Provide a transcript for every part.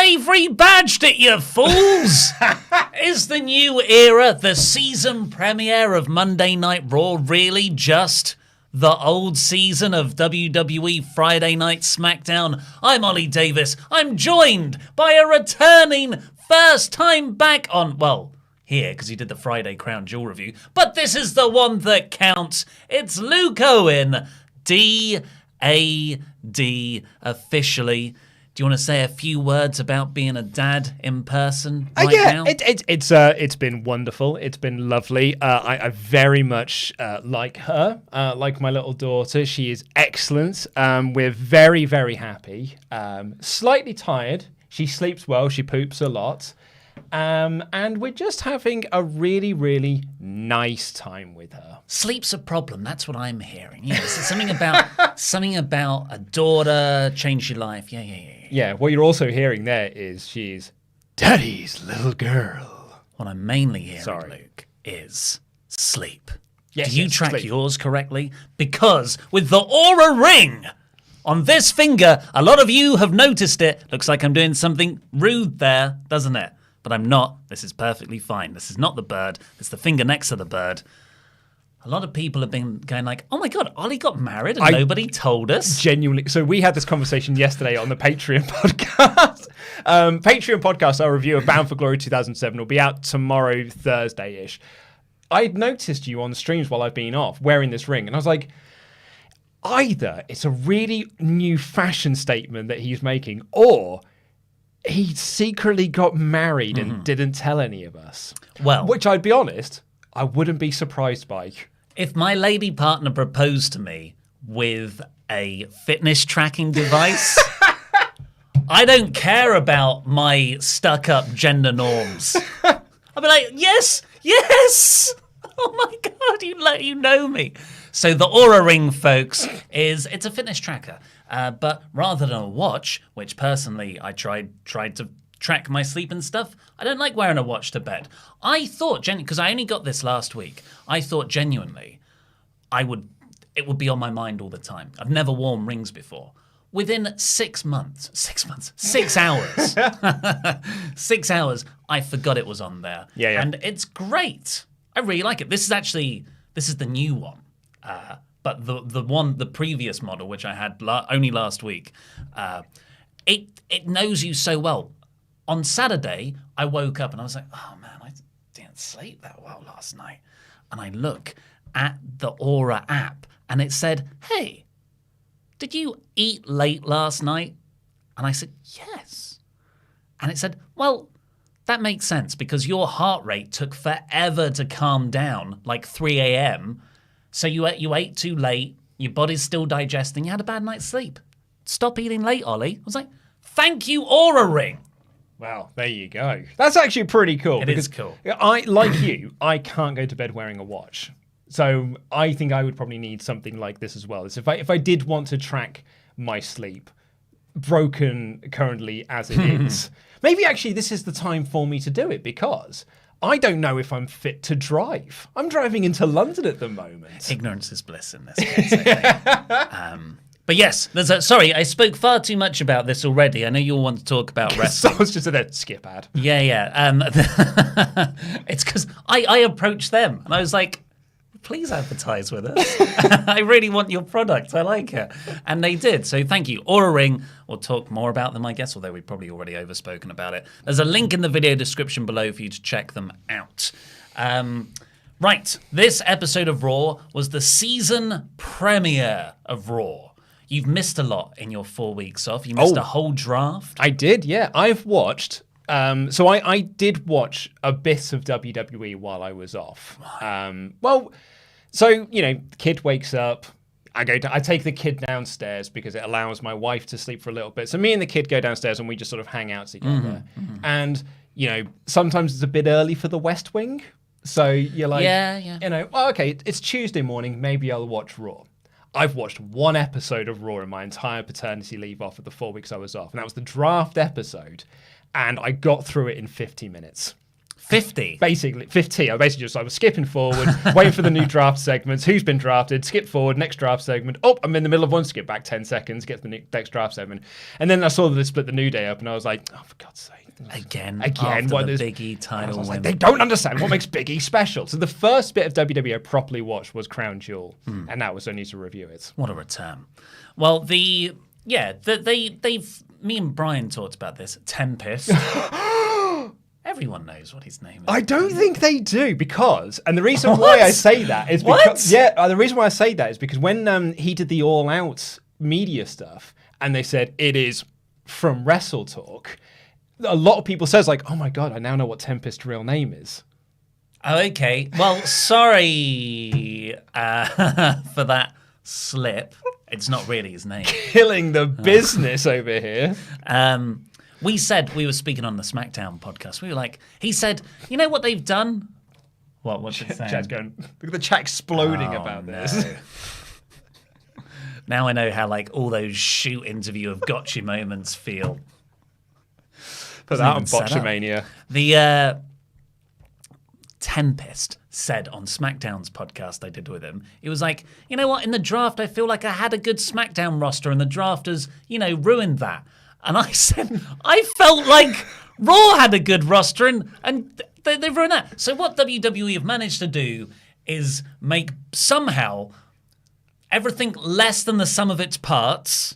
They've rebadged it, you fools! Is the new era, the season premiere of Monday Night Raw, really just the old season of WWE Friday Night SmackDown? I'm Ollie Davis. I'm joined by a returning first time back on, well, here, because he did the Friday Crown Jewel review, but this is the one that counts. It's Luke Owen, D-A-D, officially. Do you want to say a few words about being a dad in person right now? It's been wonderful. It's been lovely. I very much like her, like my little daughter. She is excellent. We're very, very happy. Slightly tired. She sleeps well. She poops a lot. And we're just having a really, really nice time with her. Sleep's a problem. That's what I'm hearing. Yes, something about a daughter changed your life. Yeah. Yeah, what you're also hearing there is she's Daddy's little girl. What I'm mainly hearing, Luke, is sleep. Yes, Do you track sleep. yours correctly? Because with the Aura Ring on this finger, a lot of you have noticed it. Looks like I'm doing something rude there, doesn't it? But I'm not. This is perfectly fine. This is not the bird. It's the finger next to the bird. A lot of people have been going like, oh my God, Ollie got married and nobody told us. Genuinely. So we had this conversation yesterday on the Patreon podcast. Patreon podcast, our review of Bound for Glory 2007 will be out tomorrow, Thursday-ish. I'd noticed you on streams while I've been off wearing this ring. And I was like, either it's a really new fashion statement that he's making, or he secretly got married and didn't tell any of us. Well, which I'd be honest, I wouldn't be surprised by. If my lady partner proposed to me with a fitness tracking device, I don't care about my stuck-up gender norms. I'd be like, yes. Oh my God, you know me. So the Aura Ring, folks, it's a fitness tracker. But rather than a watch, which personally I tried to track my sleep and stuff, I don't like wearing a watch to bed. I thought, because I only got this last week, I thought genuinely it would be on my mind all the time. I've never worn rings before. Within 6 months, 6 hours, 6 hours, I forgot it was on there. Yeah. And it's great. I really like it. This is the new one. But the previous model, which I had only last week, it knows you so well. On Saturday, I woke up and I was like, oh man, I didn't sleep that well last night. And I look at the Aura app and it said, hey, did you eat late last night? And I said, yes. And it said, well, that makes sense because your heart rate took forever to calm down, like 3 a.m., so you ate too late, your body's still digesting, you had a bad night's sleep. Stop eating late, Ollie. I was like, thank you, Aura Ring. Wow, there you go. That's actually pretty cool. It is cool. I can't go to bed wearing a watch. So I think I would probably need something like this as well. If I did want to track my sleep, broken currently as it is, maybe actually this is the time for me to do it because I don't know if I'm fit to drive. I'm driving into London at the moment. Ignorance is bliss in this case, I think. But yes, sorry, I spoke far too much about this already. I know you all want to talk about wrestling. So I was just a skip ad. Yeah. It's because I approached them and I was like, please advertise with us. I really want your product. I like it. And they did. So thank you. Aura Ring. We'll talk more about them, I guess, although we've probably already overspoken about it. There's a link in the video description below for you to check them out. Right. This episode of Raw was the season premiere of Raw. You've missed a lot in your 4 weeks off. You missed a whole draft. I did, yeah. I've watched. I did watch a bit of WWE while I was off. The kid wakes up. I take the kid downstairs because it allows my wife to sleep for a little bit. So me and the kid go downstairs and we just sort of hang out together. And, sometimes it's a bit early for the West Wing. So you're like, okay, it's Tuesday morning. Maybe I'll watch Raw. I've watched one episode of Raw in my entire paternity leave off of the 4 weeks I was off. And that was the draft episode. And I got through it in 50 minutes. 50. Basically, 50. I was skipping forward, waiting for the new draft segments. Who's been drafted? Skip forward, next draft segment. Oh, I'm in the middle of one. Skip back 10 seconds, get to the next draft segment. And then I saw that they split the New Day up, and I was like, oh, for God's sake. Again, what the is Big E title win. Like, they don't understand what makes Big E special. So the first bit of WWE I properly watched was Crown Jewel, and that was only to review it. What a return. Well, they've me and Brian talked about this. Tempest. Everyone knows what his name is. I don't think they do, because, and the reason why I say that is because, the reason why I say that is because when he did the All Out media stuff, and they said it is from WrestleTalk, a lot of people says like, oh my God, I now know what Tempest's real name is. Oh, okay. Well, sorry for that slip. It's not really his name. Killing the business over here. We said, we were speaking on the SmackDown podcast. We were like, he said, you know what they've done? What's it saying? Chat's going, look at the chat exploding about this. Now I know how like all those shoot interview of gotcha moments feel. Put that on Botchamania. The Tempest said on SmackDown's podcast I did with him, he was like, you know what, in the draft I feel like I had a good SmackDown roster and the draft has, ruined that. And I said, I felt like Raw had a good roster and they've ruined that. So what WWE have managed to do is make somehow everything less than the sum of its parts,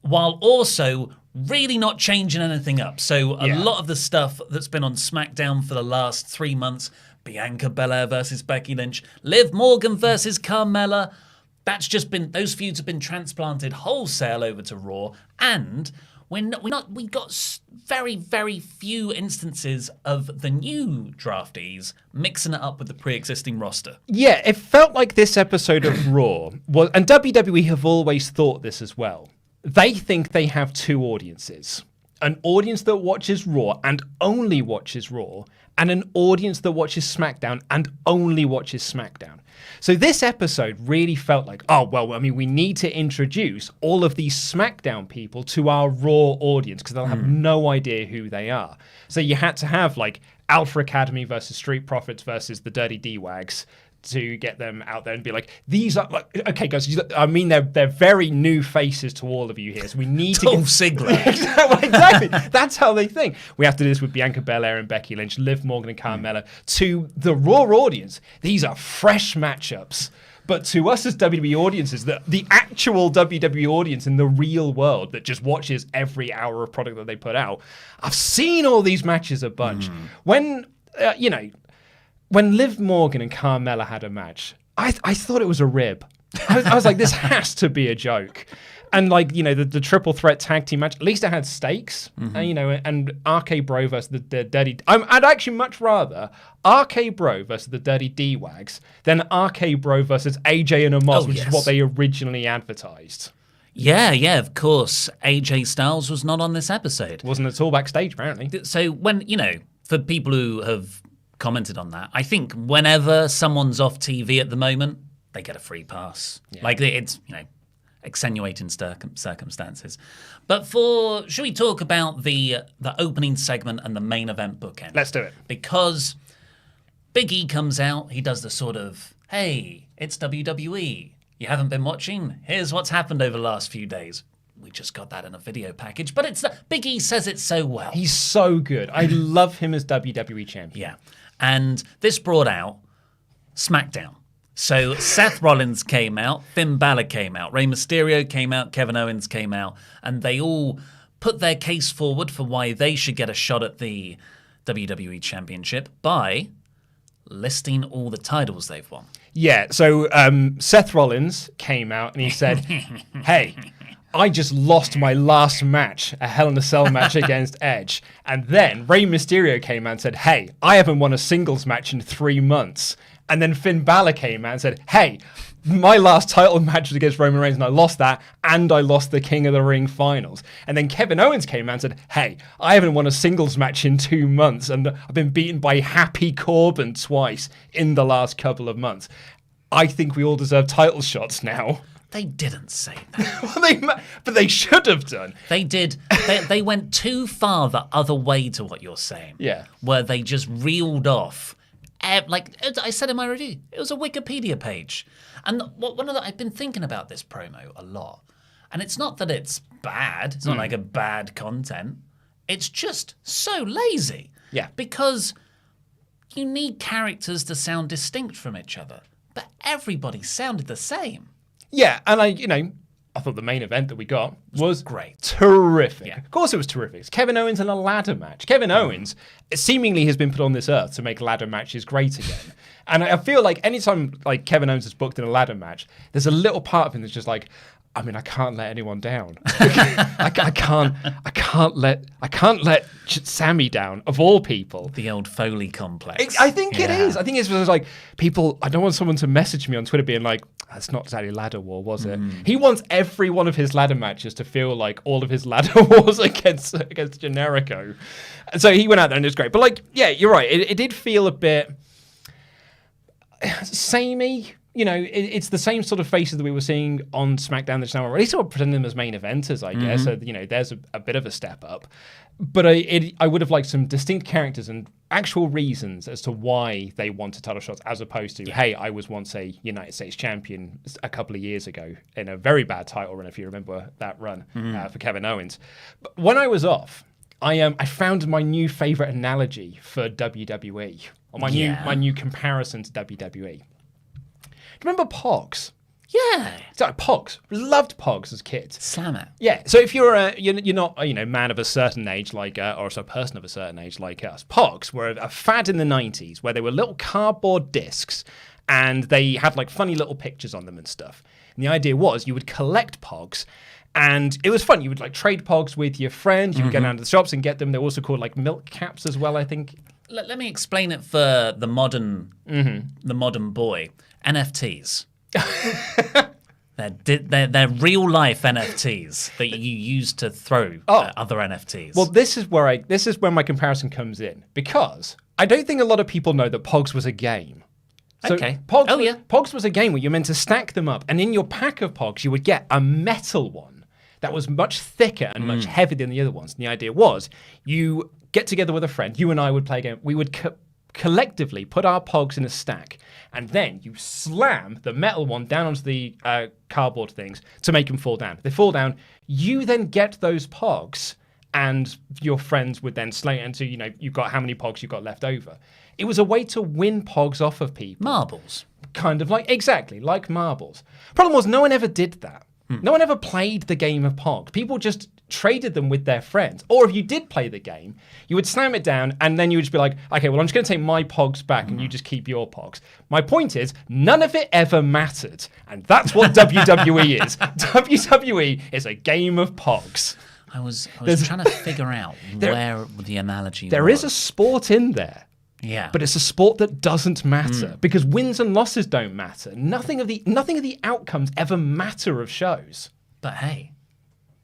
while also really not changing anything up. So a lot of the stuff that's been on SmackDown for the last 3 months, Bianca Belair versus Becky Lynch, Liv Morgan versus Carmella, those feuds have been transplanted wholesale over to Raw, and we got very, very few instances of the new draftees mixing it up with the pre-existing roster. Yeah, it felt like this episode of Raw was, and WWE have always thought this as well. They think they have two audiences. An audience that watches Raw and only watches Raw, and an audience that watches SmackDown and only watches SmackDown. So this episode really felt like, we need to introduce all of these SmackDown people to our Raw audience because they'll have no idea who they are. So you had to have like Alpha Academy versus Street Profits versus the Dirty D-Wags to get them out there and be like, these are like, okay guys, they're very new faces to all of you here, so we need to get Ziggler. Exactly. That's how they think. We have to do this with Bianca Belair and Becky Lynch, Liv Morgan and Carmella. To the Raw audience, these are fresh matchups. But to us as WWE audiences, the actual WWE audience in the real world that just watches every hour of product that they put out, I've seen all these matches a bunch. When Liv Morgan and Carmella had a match, I thought it was a rib. I was like, this has to be a joke. And the triple threat tag team match, at least it had stakes. And RK Bro versus the Dirty... I'd actually much rather RK Bro versus the Dirty D-Wags than RK Bro versus AJ and Amos, which is what they originally advertised. Yeah, of course. AJ Styles was not on this episode. Wasn't at all backstage, apparently. So when, for people who have commented on that, I think whenever someone's off TV at the moment, they get a free pass. Yeah. Like it's, extenuating circumstances. But should we talk about the opening segment and the main event bookend? Let's do it. Because Big E comes out, he does the sort of, hey, it's WWE. You haven't been watching? Here's what's happened over the last few days. We just got that in a video package, but Big E says it so well. He's so good. I love him as WWE champion. Yeah. And this brought out SmackDown. So Seth Rollins came out, Finn Balor came out, Rey Mysterio came out, Kevin Owens came out, and they all put their case forward for why they should get a shot at the WWE Championship by listing all the titles they've won. Yeah, so Seth Rollins came out and he said, hey, I just lost my last match, a Hell in a Cell match against Edge. And then Rey Mysterio came out and said, hey, I haven't won a singles match in 3 months. And then Finn Balor came out and said, hey, my last title match was against Roman Reigns and I lost that, and I lost the King of the Ring finals. And then Kevin Owens came out and said, hey, I haven't won a singles match in 2 months and I've been beaten by Happy Corbin twice in the last couple of months. I think we all deserve title shots now. They didn't say that. But they should have done. They did. They went too far the other way to what you're saying. Yeah. Where they just reeled off. Like I said in my review, it was a Wikipedia page. And I've been thinking about this promo a lot. And it's not that it's bad. It's not like a bad content. It's just so lazy. Yeah. Because you need characters to sound distinct from each other. But everybody sounded the same. Yeah, and I thought the main event that we got was great. Terrific. Yeah. Of course it was terrific. It's Kevin Owens in a ladder match. Kevin Owens seemingly has been put on this earth to make ladder matches great again. And I feel like anytime like Kevin Owens is booked in a ladder match, there's a little part of him that's just like, I mean, I can't let anyone down. I can't let Sammy down, of all people. The old Foley complex. I think it is. I think it's like people. I don't want someone to message me on Twitter being like, "That's not exactly ladder war, was it?" He wants every one of his ladder matches to feel like all of his ladder wars against Generico. So he went out there and it was great. But like, yeah, you're right. It did feel a bit samey. It's the same sort of faces that we were seeing on SmackDown that's now already sort of presenting them as main eventers, I guess. So, there's a bit of a step up. But I would have liked some distinct characters and actual reasons as to why they wanted title shots, as opposed to, hey, I was once a United States champion a couple of years ago in a very bad title run, if you remember that run for Kevin Owens. But when I was off, I found my new favorite analogy for WWE, or my new comparison to WWE. Remember Pogs? Yeah. So Pogs. Loved Pogs as kids. Slam it. Yeah. So if you're not a man of a certain age like or a person of a certain age like us, Pogs were a fad in the 90s where they were little cardboard discs and they had like funny little pictures on them and stuff. And the idea was you would collect Pogs. And it was fun. You would like trade Pogs with your friends. You would go down to the shops and get them. They're also called like milk caps as well, I think. Let me explain it for the modern boy. NFTs. They're real life NFTs that you use to throw other NFTs. Well, this is where my comparison comes in, because I don't think a lot of people know that Pogs was a game. So okay. Pogs was a game where you're meant to stack them up, and in your pack of Pogs you would get a metal one that was much thicker and much heavier than the other ones. And the idea was you get together with a friend, you and I would play a game, we would collectively put our Pogs in a stack, and then you slam the metal one down onto the cardboard things to make them fall down. If they fall down, you then get those Pogs, and your friends would then slay it until you've got how many Pogs you've got left over. It was a way to win Pogs off of people. Marbles. Kind of like marbles. Problem was, no one ever did that. No one ever played the game of Pogs. People just traded them with their friends. Or if you did play the game, you would slam it down and then you would just be like, okay, well, I'm just going to take my Pogs back and you just keep your Pogs. My point is, none of it ever mattered. And that's what WWE is. WWE is a game of Pogs. I was trying to figure out where the analogy was. There is a sport in there. Yeah. But it's a sport that doesn't matter because wins and losses don't matter. Nothing of the outcomes ever matter of shows. But hey,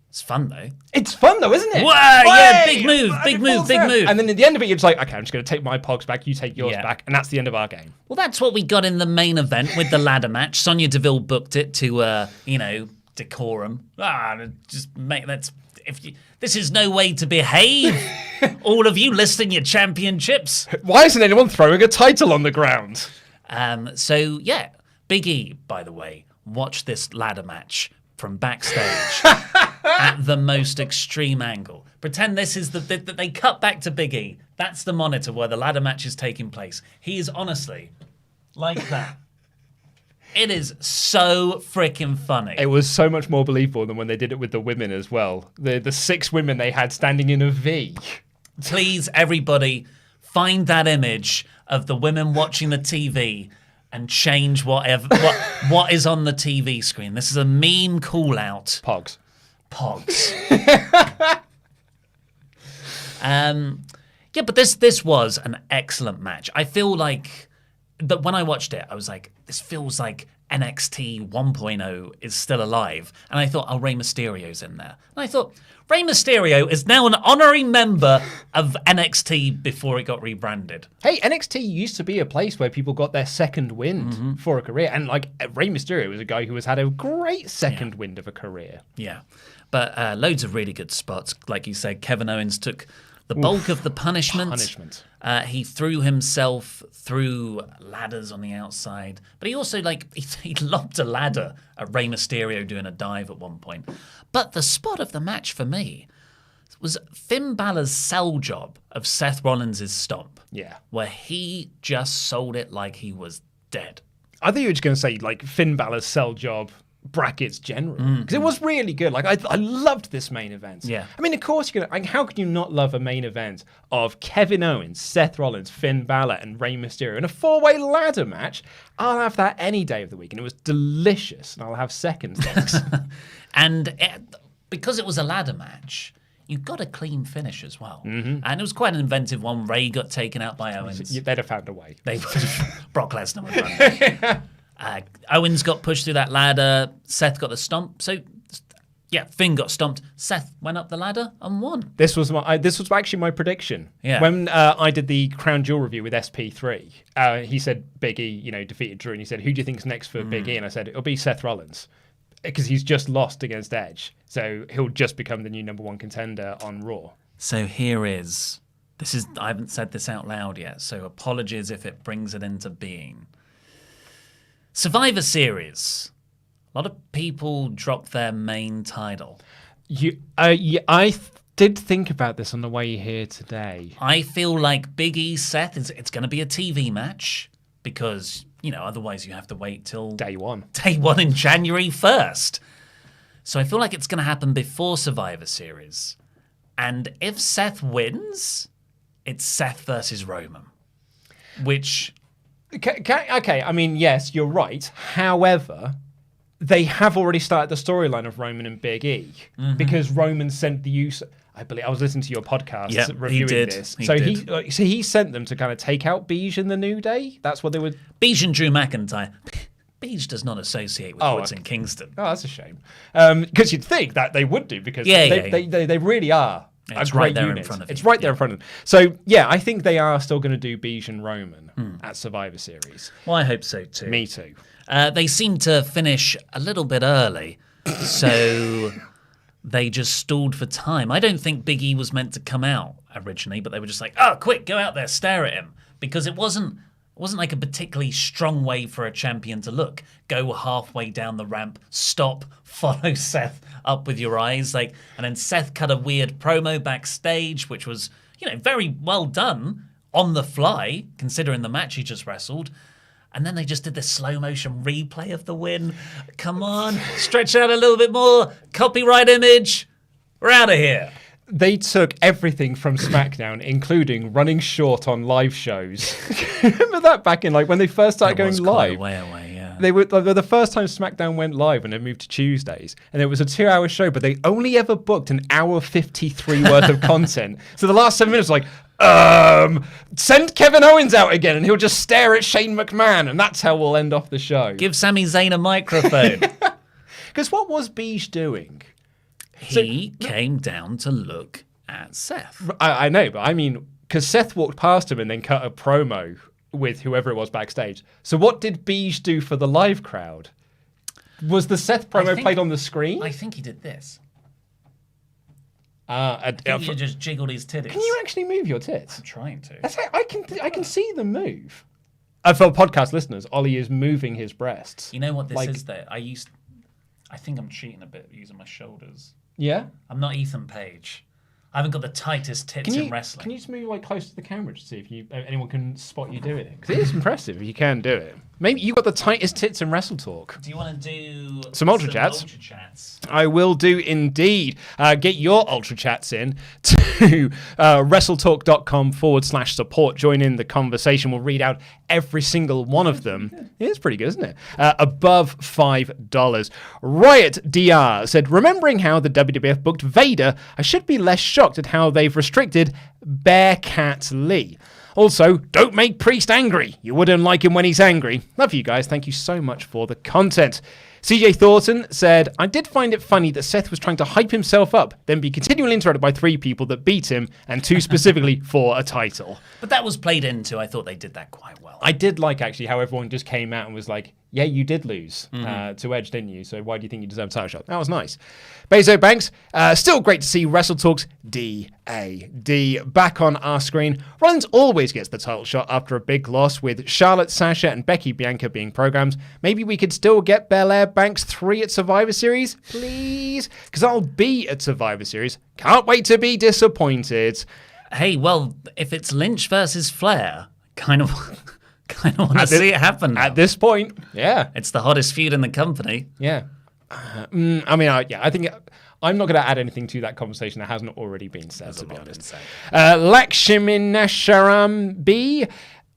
it's fun though. It's fun though, isn't it? Wow, yeah, big move. And then at the end of it, you're just like, okay, I'm just going to take my Pogs back, you take yours back, and that's the end of our game. Well, that's what we got in the main event with the ladder match. Sonya Deville booked it to, decorum. This is no way to behave. All of you listing your championships. Why isn't anyone throwing a title on the ground? So yeah, Big E, by the way, watched this ladder match from backstage at the most extreme angle. Pretend this is that they cut back to Big E. That's the monitor where the ladder match is taking place. He is honestly like that. It is so freaking funny. It was so much more believable than when they did it with the women as well. The 6 women they had standing in a V. Please, everybody, find that image of the women watching the TV and change what is on the TV screen. This is a meme call-out. Pogs. Yeah, but this was an excellent match. I feel like... But when I watched it, I was like, this feels like NXT 1.0 is still alive. And I thought, Rey Mysterio's in there. And I thought, Rey Mysterio is now an honorary member of NXT before it got rebranded. Hey, NXT used to be a place where people got their second wind for a career. And like Rey Mysterio was a guy who has had a great second wind of a career. Yeah. But loads of really good spots. Like you said, Kevin Owens took the bulk of the punishment. He threw himself through ladders on the outside. But he also, he lobbed a ladder at Rey Mysterio doing a dive at one point. But the spot of the match for me was Finn Balor's sell job of Seth Rollins' stomp. Yeah. Where he just sold it like he was dead. I thought you were just going to say, Finn Balor's sell job brackets general. Because it was really good. I loved this main event. Yeah. I mean, of course, how could you not love a main event of Kevin Owens, Seth Rollins, Finn Balor, and Rey Mysterio in a 4-way ladder match? I'll have that any day of the week. And it was delicious. And I'll have seconds, thanks. And because it was a ladder match, you got a clean finish as well. And it was quite an inventive one. Ray got taken out by Owens. They'd have found a way. Brock Lesnar would run. Owens got pushed through that ladder. Seth got the stomp. So, yeah, Finn got stomped. Seth went up the ladder and won. This was actually my prediction. Yeah. When I did the Crown Jewel review with SP3, he said Big E, defeated Drew, and he said, "Who do you think's next for Big E?" And I said, "It'll be Seth Rollins." Because he's just lost against Edge. So he'll just become the new number one contender on Raw. So I haven't said this out loud yet, so apologies if it brings it into being. Survivor Series. A lot of people dropped their main title. I did think about this on the way here today. I feel like Big E Seth, it's going to be a TV match because... otherwise you have to wait till... Day one in January 1st. So I feel like it's going to happen before Survivor Series. And if Seth wins, it's Seth versus Roman. Which... Okay, I mean, yes, you're right. However, they have already started the storyline of Roman and Big E. Because Roman sent the use... I believe I was listening to your podcast reviewing this. He sent them to kind of take out Beige in the New Day. That's what they would. Beige and Drew McIntyre. Beige does not associate with Woods and Kingston. Oh, that's a shame. Because you'd think that they would do because they really are a great unit. In front of you. It's right there in front of them. So yeah, I think they are still going to do Beige and Roman at Survivor Series. Well, I hope so too. Me too. They seem to finish a little bit early, so. They just stalled for time. I don't think Big E was meant to come out originally, but they were just like, "Oh, quick, go out there, stare at him," because it wasn't like a particularly strong way for a champion to look. Go halfway down the ramp, stop, follow Seth up with your eyes, and then Seth cut a weird promo backstage, which was very well done on the fly considering the match he just wrestled. And then they just did this slow motion replay of the win. Come on, stretch out a little bit more. Copyright image. We're out of here. They took everything from SmackDown, including running short on live shows. Remember that back in when they first started going live? Way away, yeah. They were the first time SmackDown went live when they moved to Tuesdays, and it was a 2-hour show, but they only ever booked an hour 53 worth of content. So the last 7 minutes was send Kevin Owens out again and he'll just stare at Shane McMahon and that's how we'll end off the show. Give Sami Zayn a microphone. Because what was Beige doing? He came down to look at Seth. I know, but I mean, because Seth walked past him and then cut a promo with whoever it was backstage. So what did Beige do for the live crowd? Was the Seth promo played on the screen? I think he did this. I think he just jiggled his titties. Can you actually move your tits? I'm trying to. I can see them move. For podcast listeners, Ollie is moving his breasts. You know what this is though? I think I'm cheating a bit using my shoulders. Yeah? I'm not Ethan Page. I haven't got the tightest tits in wrestling. Can you just move close to the camera to see if anyone can spot you doing it? Because it is impressive if you can do it. Maybe you got the tightest tits in WrestleTalk. Do you want to do some Ultrachats? I will do indeed. Get your Ultrachats in to WrestleTalk.com/support. Join in the conversation. We'll read out every single one of them. It is pretty good, isn't it? Above $5. Riot DR said, remembering how the WWF booked Vader, I should be less shocked at how they've restricted Bearcat Lee. Also, don't make Priest angry. You wouldn't like him when he's angry. Love you guys. Thank you so much for the content. CJ Thornton said, I did find it funny that Seth was trying to hype himself up, then be continually interrupted by 3 people that beat him, and 2 specifically for a title. But that was played into. I thought they did that quite well. I did like, actually, how everyone just came out and was like, yeah, you did lose to Edge, didn't you? So why do you think you deserve a title shot? That was nice. Bezo Banks, still great to see WrestleTalk's D.A.D. back on our screen. Rollins always gets the title shot after a big loss, with Charlotte, Sasha, and Becky Bianca being programmed. Maybe we could still get Belair Banks 3 at Survivor Series, please? Because I'll be at Survivor Series. Can't wait to be disappointed. Hey, well, if it's Lynch versus Flair, kind of want to see it happen now. At this point, yeah. It's the hottest feud in the company. Yeah. I think I'm not going to add anything to that conversation that hasn't already been said, to be honest. Lakshiminasharam B.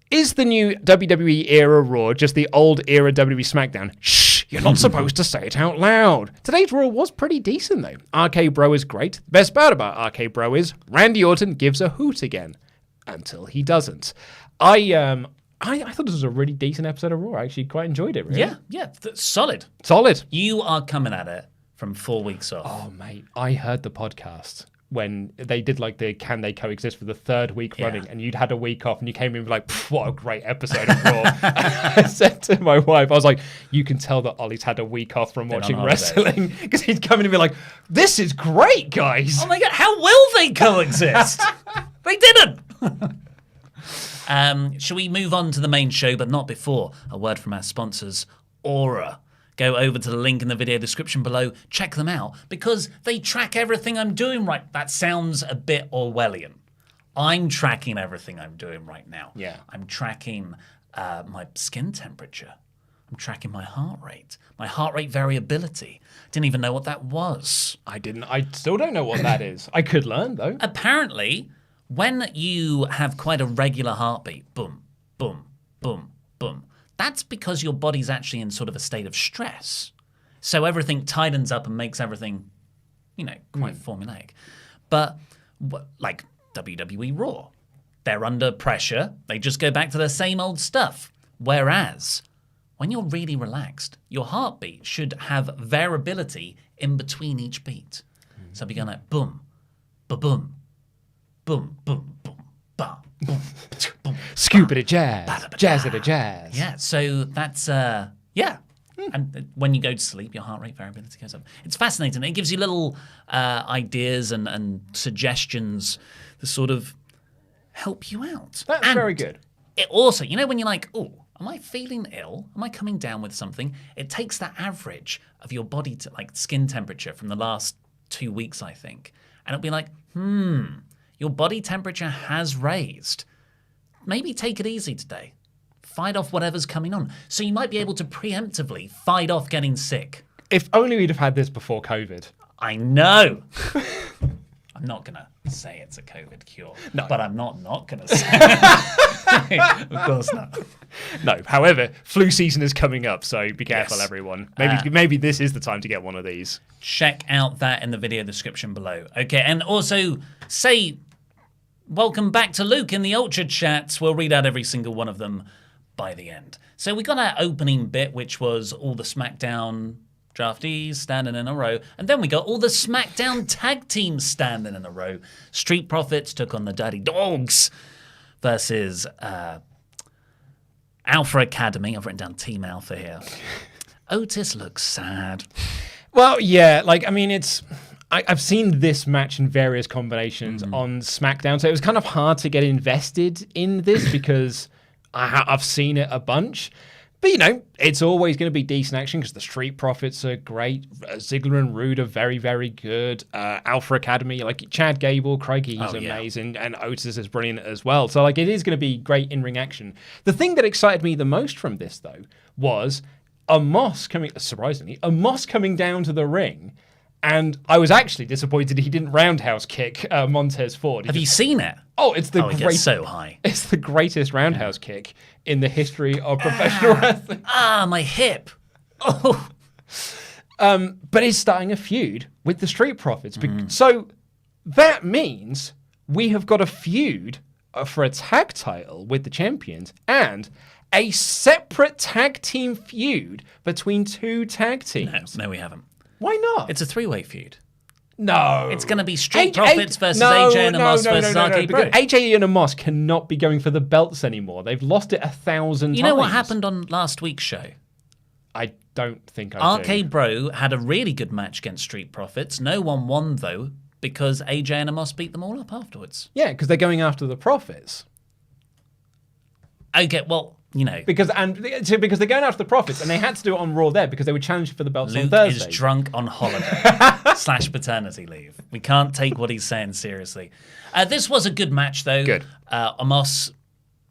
Is the new WWE era Raw just the old era WWE SmackDown? Shh, you're not supposed to say it out loud. Today's Raw was pretty decent, though. RK Bro is great. The best part about RK Bro is Randy Orton gives a hoot again. Until he doesn't. I thought this was a really decent episode of Raw. I actually quite enjoyed it, really. Yeah, solid. Solid. You are coming at it from 4 weeks off. Oh, mate, I heard the podcast when they did like the Can They Coexist for the 3rd week running, and you'd had a week off, and you came in like, what a great episode of Raw. I said to my wife, I was like, you can tell that Ollie's had a week off from watching wrestling, because he'd come in and be like, this is great, guys. Oh my God, how will they coexist? They didn't. Shall we move on to the main show, but not before? A word from our sponsors, Aura. Go over to the link in the video description below. Check them out because they track everything I'm doing right. That sounds a bit Orwellian. I'm tracking everything I'm doing right now. Yeah. I'm tracking my skin temperature. I'm tracking my heart rate variability. Didn't even know what that was. I still don't know what that is. I could learn, though. Apparently, when you have quite a regular heartbeat, boom, boom, boom, boom, that's because your body's actually in sort of a state of stress. So everything tightens up and makes everything, quite formulaic. But like WWE Raw, they're under pressure. They just go back to their same old stuff. Whereas when you're really relaxed, your heartbeat should have variability in between each beat. So it'll be going like boom, ba-boom, boom, boom, boom, ba, boom, boom. Scoop it a jazz, jazz it a jazz. Yeah, so that's, And when you go to sleep, your heart rate variability goes up. It's fascinating. It gives you little ideas and suggestions to sort of help you out. That's very good. It also, when you're like, oh, am I feeling ill? Am I coming down with something? It takes that average of your body to like skin temperature from the last 2 weeks, I think. And it'll be like, your body temperature has raised. Maybe take it easy today. Fight off whatever's coming on. So you might be able to preemptively fight off getting sick. If only we'd have had this before COVID. I know. I'm not going to say it's a COVID cure. No. But I'm not going to say it. Of course not. No. However, flu season is coming up, so be careful, everyone. Maybe this is the time to get one of these. Check out that in the video description below. Okay, and also say welcome back to Luke in the Ultra Chats. We'll read out every single one of them by the end. So we got our opening bit, which was all the SmackDown draftees standing in a row. And then we got all the SmackDown tag teams standing in a row. Street Profits took on the Dirty Dogs versus Alpha Academy. I've written down Team Alpha here. Otis looks sad. Well, yeah, I've seen this match in various combinations on SmackDown, so it was kind of hard to get invested in this because I've seen it a bunch. But, it's always going to be decent action because the Street Profits are great. Ziggler and Rude are very, very good. Alpha Academy, like Chad Gable, Craigie, he's amazing. And Otis is brilliant as well. So, it is going to be great in-ring action. The thing that excited me the most from this, though, was surprisingly, Amos coming down to the ring. And I was actually disappointed he didn't roundhouse kick Montez Ford. Have you seen it? Oh, it's the it gets so high. It's the greatest roundhouse kick in the history of professional wrestling. My hip. Oh. But he's starting a feud with the Street Profits. So that means we have got a feud for a tag title with the champions and a separate tag team feud between two tag teams. No, we haven't. Why not? It's a three-way feud. No. It's going to be Street Profits versus AJ and Amos versus RK Bro. AJ and Amos cannot be going for the belts anymore. They've lost it 1,000 times. You know what happened on last week's show? I don't think I do. RK Bro had a really good match against Street Profits. No one won, though, because AJ and Amos beat them all up afterwards. Yeah, because they're going after the Profits. Okay, well, you know. Because they're going after the Profits, and they had to do it on Raw there because they were challenging for the belts on Thursday. Luke is drunk on holiday / paternity leave. We can't take what he's saying seriously. This was a good match, though. Good. Amos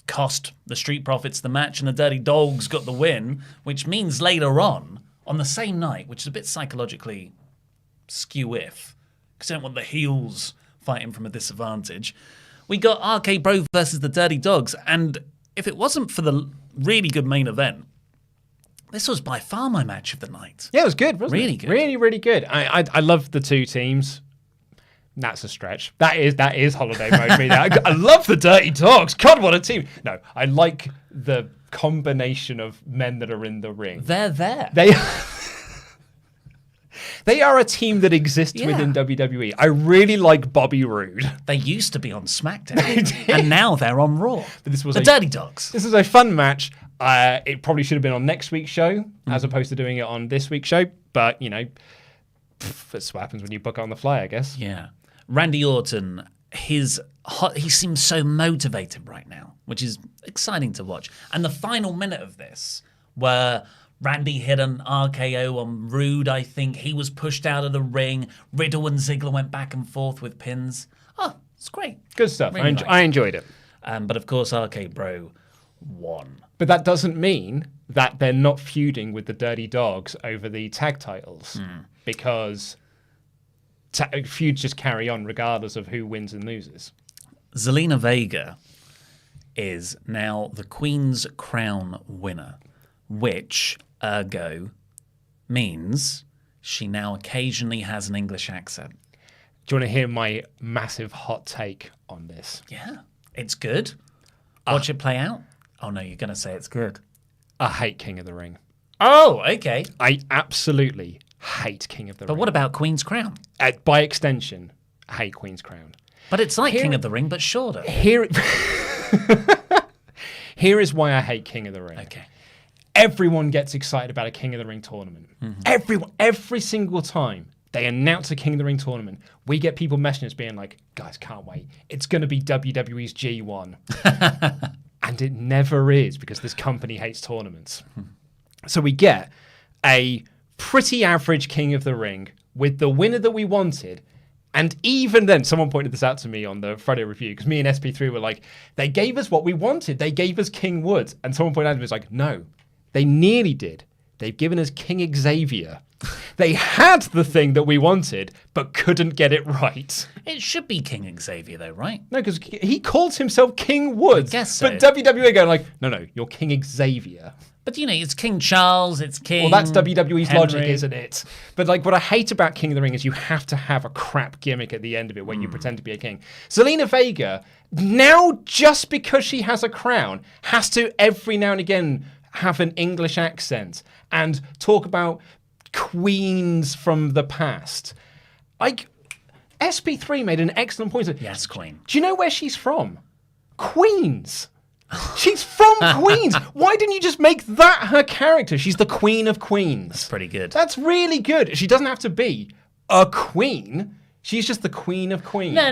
cost the Street Profits the match, and the Dirty Dogs got the win, which means later on the same night, which is a bit psychologically skew-if, because I don't want the heels fighting from a disadvantage, we got RK Bro versus the Dirty Dogs, and if it wasn't for the really good main event, this was by far my match of the night. Yeah, it was good, wasn't it? Really good. Really, really good. I love the two teams. That's a stretch. That is holiday mode. I love the Dirty Dogs. God, what a team. No, I like the combination of men that are in the ring. They're there. They are a team that exists within WWE. I really like Bobby Roode. They used to be on SmackDown, and now they're on Raw. But this was the Dirty Dogs. This was a fun match. It probably should have been on next week's show as opposed to doing it on this week's show. But, you know, that's what happens when you book on the fly, I guess. Yeah. Randy Orton, he seems so motivated right now, which is exciting to watch. And the final minute of this, where Randy hit an RKO on Rude, I think. He was pushed out of the ring. Riddle and Ziggler went back and forth with pins. Oh, it's great. Good stuff. Really I enjoyed it. But of course, RK Bro won. But that doesn't mean that they're not feuding with the Dirty Dogs over the tag titles because feuds just carry on regardless of who wins and loses. Zelina Vega is now the Queen's Crown winner, which, ergo, means she now occasionally has an English accent. Do you want to hear my massive hot take on this? Yeah, it's good. Watch it play out. Oh, no, you're going to say it's good. I hate King of the Ring. Oh, okay. I absolutely hate King of the Ring. But what about Queen's Crown? By extension, I hate Queen's Crown. But it's like King of the Ring, but shorter. Here is why I hate King of the Ring. Okay. Everyone gets excited about a King of the Ring tournament. Every single time they announce a King of the Ring tournament, we get people messaging us being like, guys, can't wait. It's going to be WWE's G1. And it never is because this company hates tournaments. So we get a pretty average King of the Ring with the winner that we wanted. And even then, someone pointed this out to me on the Friday review because me and SP3 were like, they gave us what we wanted. They gave us King Woods. And someone pointed out to me, was like, no, they nearly did. They've given us King Xavier. They had the thing that we wanted, but couldn't get it right. It should be King Xavier, though, right? No, because he calls himself King Woods. I guess so. But WWE going like, no, you're King Xavier. But, you know, it's King Charles, it's King Well, that's WWE's Henry. logic, isn't it? But, like, what I hate about King of the Ring is you have to have a crap gimmick at the end of it where you pretend to be a king. Zelina Vega, now just because she has a crown, has to every now and again have an English accent and talk about queens from the past. Like, SP3 made an excellent point. Yes, Queen. Do you know where she's from? Queens. She's from Queens. Why didn't you just make that her character? She's the Queen of Queens. That's pretty good. That's really good. She doesn't have to be a queen. She's just the Queen of Queens. No.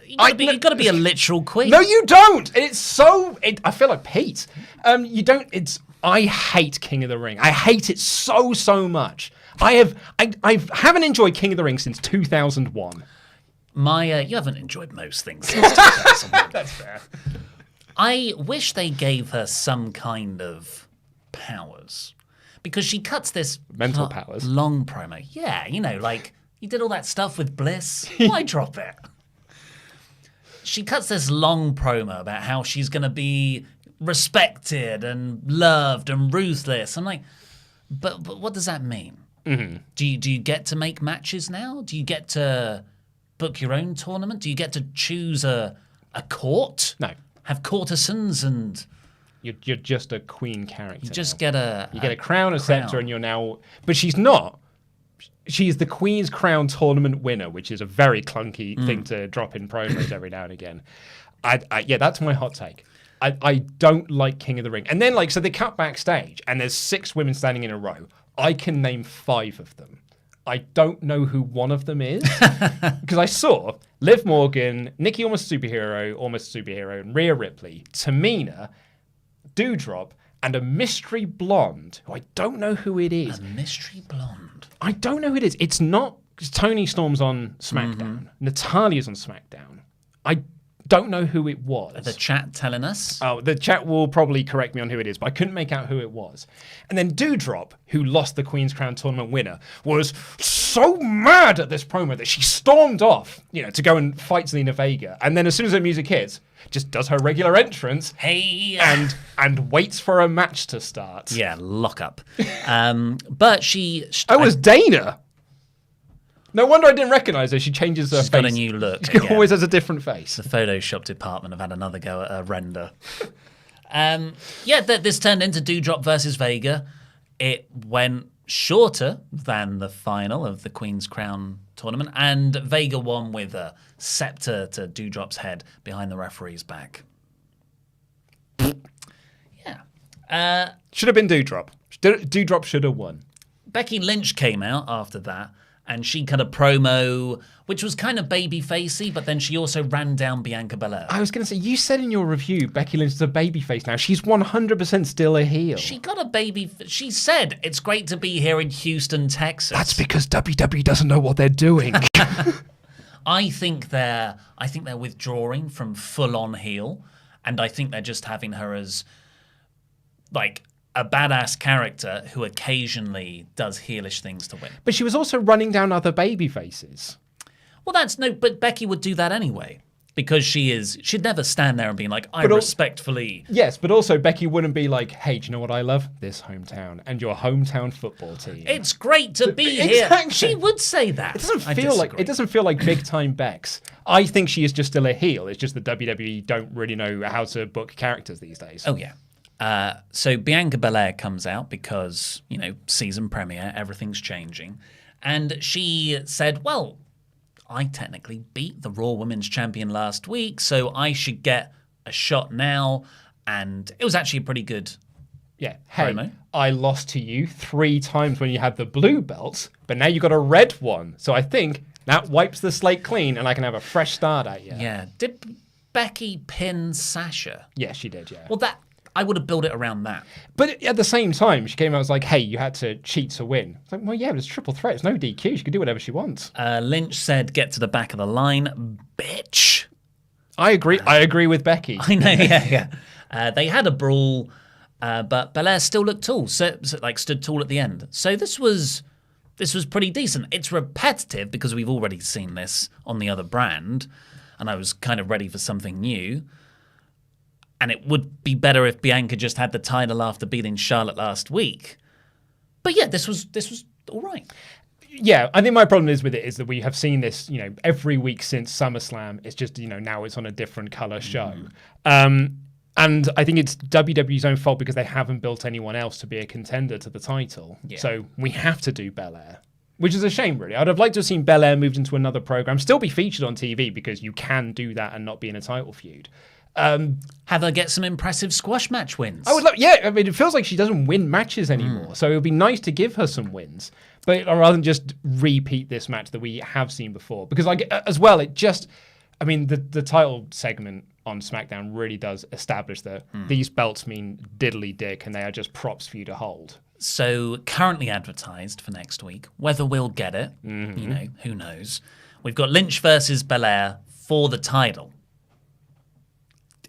You've got to be a literal queen. No, you don't. It's so... I feel like Pete. You don't... I hate King of the Ring. I hate it so much. I haven't enjoyed King of the Ring since 2001. You haven't enjoyed most things since 2001. That's fair. I wish they gave her some kind of powers. Because she cuts this... Mental powers. Long promo. Yeah, you know, like, you did all that stuff with Bliss. Why drop it? She cuts this long promo about how she's going to be respected and loved and ruthless. I'm like, but what does that mean? Mm-hmm. Do you get to make matches now? Do you get to book your own tournament? Do you get to choose a a court? No. Have courtesans and... You're just a queen character. You just get a... You get a crown, a scepter, and you're now... But she's not. She's the Queen's Crown tournament winner, which is a very clunky thing to drop in promos every now and again. Yeah, that's my hot take. I don't like King of the Ring. And then, so they cut backstage, and there's 6 women standing in a row. I can name 5 of them. I don't know who one of them is, because I saw Liv Morgan, Nikki Almost Superhero, and Rhea Ripley, Tamina, Doudrop, and a mystery blonde, who I don't know who it is. A mystery blonde? I don't know who it is. It's not... Tony Storm's on SmackDown. Natalia's on SmackDown. I don't know who it was. The chat telling us? Oh, the chat will probably correct me on who it is, but I couldn't make out who it was. And then Doudrop, who lost the Queen's Crown tournament winner, was so mad at this promo that she stormed off, to go and fight Zelina Vega. And then as soon as her music hits, just does her regular entrance. Hey! And waits for a match to start. Yeah, lock up. But she... Oh, it was Dana! No wonder I didn't recognize her. She changes her face. She's got a new look. She always has a different face. The Photoshop department have had another go at a render. This turned into Doudrop versus Vega. It went shorter than the final of the Queen's Crown tournament, and Vega won with a scepter to Doudrop's head behind the referee's back. Yeah. Should have been Doudrop. Doudrop should have won. Becky Lynch came out after that, and she cut a promo, which was kind of baby-facey, but then she also ran down Bianca Belair. I was going to say, you said in your review, Becky Lynch is a babyface now. She's 100% still a heel. She got a baby... She said, it's great to be here in Houston, Texas. That's because WWE doesn't know what they're doing. I think they're withdrawing from full-on heel, and I think they're just having her as, a badass character who occasionally does heelish things to win. But she was also running down other baby faces. Well, but Becky would do that anyway, because she'd never stand there and be like, I respectfully... Yes, but also Becky wouldn't be like, hey, do you know what I love? This hometown and your hometown football team. It's great to be here. She would say that. It doesn't feel like big time Bex. I think she is just still a heel. It's just the WWE don't really know how to book characters these days. Oh, yeah. So Bianca Belair comes out because, season premiere, everything's changing. And she said, well, I technically beat the Raw Women's Champion last week, so I should get a shot now. And it was actually a pretty good promo. I lost to you 3 times when you had the blue belt, but now you got a red one. So I think that wipes the slate clean and I can have a fresh start at you. Yeah. Did Becky pin Sasha? Yes, she did, yeah. Well, I would have built it around that. But at the same time, she came out and was like, hey, you had to cheat to win. It's like, well, yeah, but it's triple threat. It's no DQ. She can do whatever she wants. Lynch said, get to the back of the line, bitch. I agree. I agree with Becky. I know, yeah. They had a brawl, but Belair still looked tall, stood tall at the end. So this was pretty decent. It's repetitive because we've already seen this on the other brand, and I was kind of ready for something new. And it would be better if Bianca just had the title after beating Charlotte last week. But yeah, this was all right. Yeah, I think my problem is with it is that we have seen this, every week since SummerSlam. It's just, now it's on a different color show. And I think it's WWE's own fault because they haven't built anyone else to be a contender to the title. Yeah. So we have to do Belair, which is a shame, really. I'd have liked to have seen Belair moved into another program, still be featured on TV because you can do that and not be in a title feud. Have her get some impressive squash match wins. I would love, yeah. I mean, it feels like she doesn't win matches anymore, so it would be nice to give her some wins, but rather than just repeat this match that we have seen before. Because as well, the title segment on SmackDown really does establish that these belts mean diddly dick, and they are just props for you to hold. So currently advertised for next week. Whether we'll get it, who knows? We've got Lynch versus Belair for the title.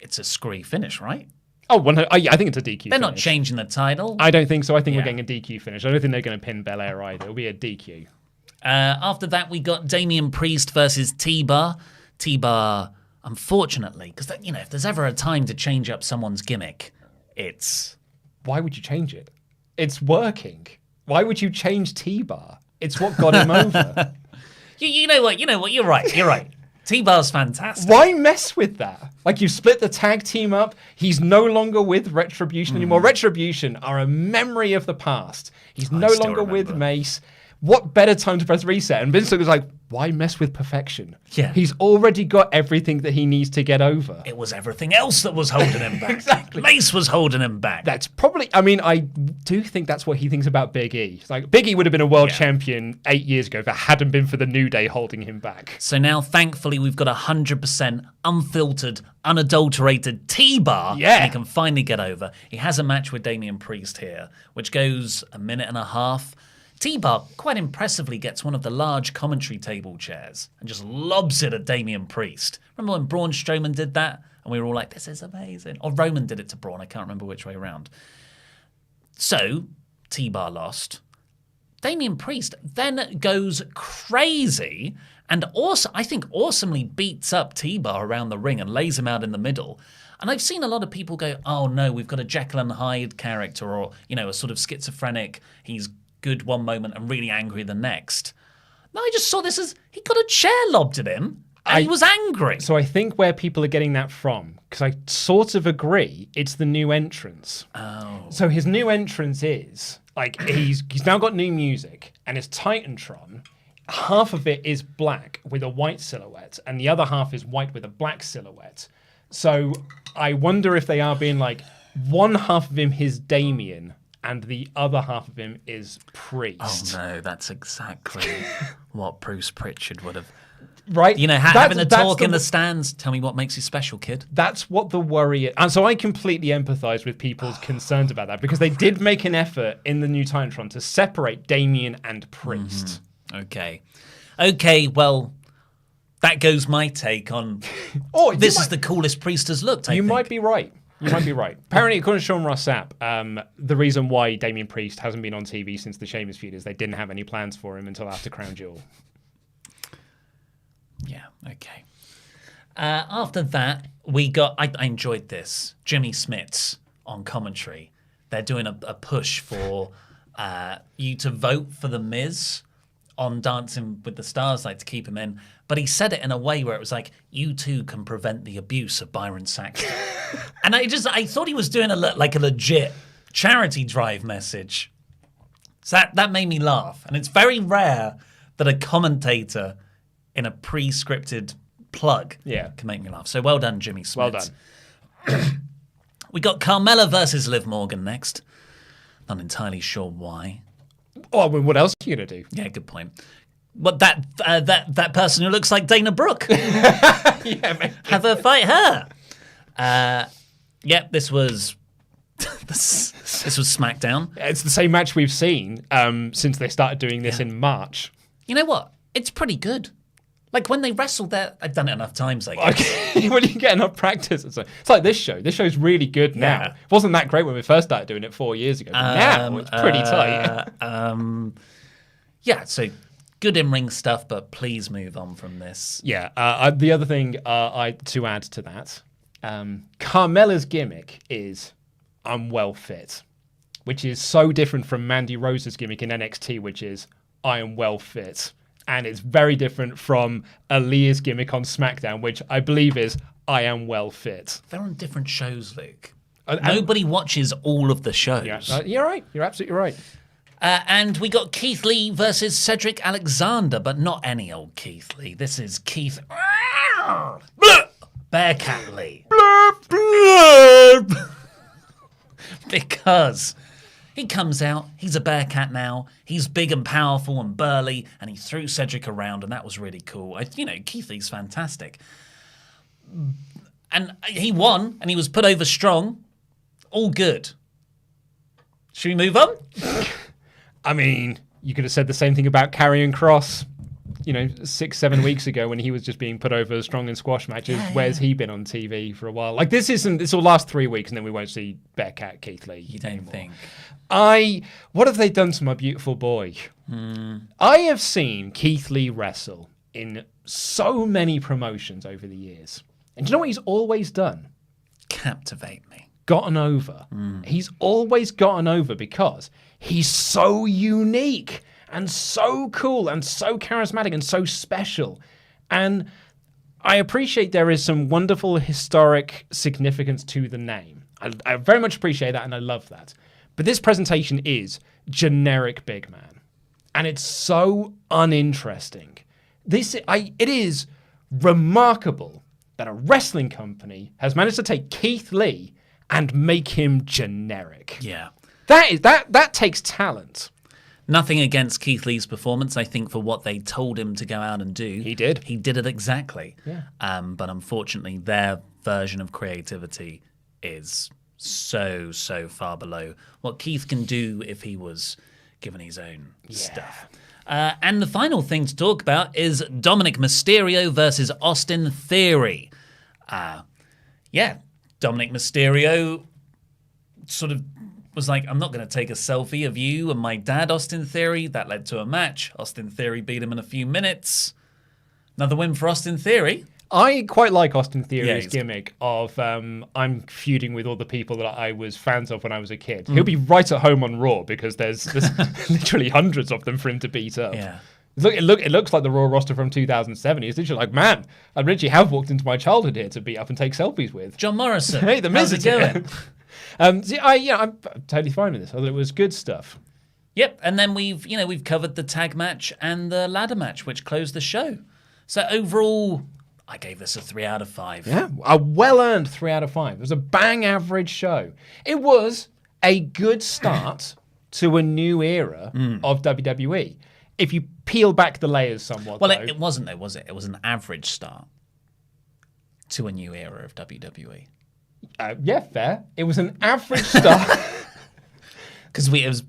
It's a screwy finish, right? Oh, I think it's a DQ They're not changing the title. I don't think so. I think we're getting a DQ finish. I don't think they're going to pin Belair either. It'll be a DQ. After that, we got Damian Priest versus T-Bar. T-Bar, unfortunately, because if there's ever a time to change up someone's gimmick, it's... Why would you change it? It's working. Why would you change T-Bar? It's what got him over. You know what? You're right. T-Bar's fantastic. Why mess with that? Like, you've split the tag team up. He's no longer with Retribution anymore. Retribution are a memory of the past. He's no longer with Mace. What better time to press reset? And Vince was like, why mess with perfection? Yeah. He's already got everything that he needs to get over. It was everything else that was holding him back. Exactly. Mace was holding him back. That's probably, I mean, I do think that's what he thinks about Big E. It's like, Big E would have been a world champion 8 years ago if it hadn't been for the New Day holding him back. So now, thankfully, we've got 100% unfiltered, unadulterated T-Bar. Yeah. He can finally get over. He has a match with Damian Priest here, which goes a minute and a half. T-Bar quite impressively gets one of the large commentary table chairs and just lobs it at Damian Priest. Remember when Braun Strowman did that? And we were all like, this is amazing. Or Roman did it to Braun. I can't remember which way around. So, T-Bar lost. Damian Priest then goes crazy and also, I think, awesomely beats up T-Bar around the ring and lays him out in the middle. And I've seen a lot of people go, oh no, we've got a Jekyll and Hyde character, or, you know, a sort of schizophrenic, he's good one moment and really angry the next. No, I just saw this as he got a chair lobbed at him and he was angry. So I think where people are getting that from, because I sort of agree, it's the new entrance. Oh. So his new entrance is, like, he's now got new music, and his Titantron, half of it is black with a white silhouette, and the other half is white with a black silhouette. So I wonder if they are being like, one half of him is Damien, and the other half of him is Priest. Oh no, that's exactly what Bruce Pritchard would have. Right? You know, having a talk in the stands, tell me what makes you special, kid. That's what the worry is. And so I completely empathize with people's concerns about that, because they did make an effort in the new Titantron to separate Damien and Priest. Okay, well, that goes my take on this is the coolest Priest has looked, I think. Might be right. You might be right. Apparently, according to Sean Ross Sapp, the reason why Damian Priest hasn't been on TV since the Sheamus feud is they didn't have any plans for him until after Crown Jewel. Yeah, okay. After that, we got... I enjoyed this. Jimmy Smits on commentary. They're doing a push for you to vote for The Miz on Dancing with the Stars, like to keep him in. But he said it in a way where it was like, you too can prevent the abuse of Byron Saxton. And I thought he was doing a legit charity drive message. So that made me laugh. And it's very rare that a commentator in a pre-scripted plug can make me laugh. So well done, Jimmy Smith. Well done. We got Carmella versus Liv Morgan next. Not entirely sure why. Oh, I mean, what else are you going to do? Yeah, good point. But that person who looks like Dana Brooke. Yeah, maybe. Have her fight her. This was this was SmackDown. It's the same match we've seen since they started doing this in March. You know what? It's pretty good. Like when they wrestled there, I've done it enough times, I guess. Okay. When you get enough practice. It's like this show. This show's really good now. Yeah. It wasn't that great when we first started doing it 4 years ago. But now it's pretty tight. So good in-ring stuff, but please move on from this. Yeah. The other thing to add to that, Carmella's gimmick is I'm well fit, which is so different from Mandy Rose's gimmick in NXT, which is I am well fit. And it's very different from Aaliyah's gimmick on SmackDown, which I believe is I am well fit. They're on different shows, Luke. Nobody watches all of the shows. Yeah, you're right. You're absolutely right. And we got Keith Lee versus Cedric Alexander, but not any old Keith Lee. This is Keith Bearcat Lee. Because he comes out, he's a Bearcat now, he's big and powerful and burly, and he threw Cedric around, and that was really cool. Keith Lee's fantastic. And he won, and he was put over strong. All good. Should we move on? I mean, you could have said the same thing about Karrion Kross, 6-7 weeks ago when he was just being put over strong in squash matches. Yeah. Where's he been on TV for a while? Like, this will last 3 weeks, and then we won't see Bearcat Keith Lee. You don't anymore. think? What have they done to my beautiful boy? I have seen Keith Lee wrestle in so many promotions over the years. And do you know what he's always done? Captivate me. Gotten over. He's always gotten over because he's so unique and so cool and so charismatic and so special. And I appreciate there is some wonderful historic significance to the name. I very much appreciate that, and I love that. But this presentation is generic big man, and it's so uninteresting. It is remarkable that a wrestling company has managed to take Keith Lee and make him generic. Yeah. That takes talent. Nothing against Keith Lee's performance. I think for what they told him to go out and do, He did it exactly. Yeah. But unfortunately, their version of creativity is so far below what Keith can do if he was given his own stuff. And the final thing to talk about is Dominic Mysterio versus Austin Theory. Dominic Mysterio sort of was like, I'm not going to take a selfie of you and my dad, Austin Theory. That led to a match. Austin Theory beat him in a few minutes. Another win for Austin Theory. I quite like Austin Theory's gimmick of I'm feuding with all the people that I was fans of when I was a kid. He'll be right at home on Raw because there's literally hundreds of them for him to beat up. Yeah. It looks like the Raw roster from 2007. He's literally like, man, I literally have walked into my childhood here to beat up and take selfies with. John Morrison. Hey, the Miz How's it going? I'm totally fine with this. I thought it was good stuff. Yep, and then we've covered the tag match and the ladder match, which closed the show. So overall, I gave this a 3 out of 5. Yeah, a well-earned 3 out of 5. It was a bang average show. It was a good start to a new era of WWE. If you peel back the layers somewhat, well, it wasn't though, was it? It was an average start to a new era of WWE. Yeah, fair. It was an average start because it was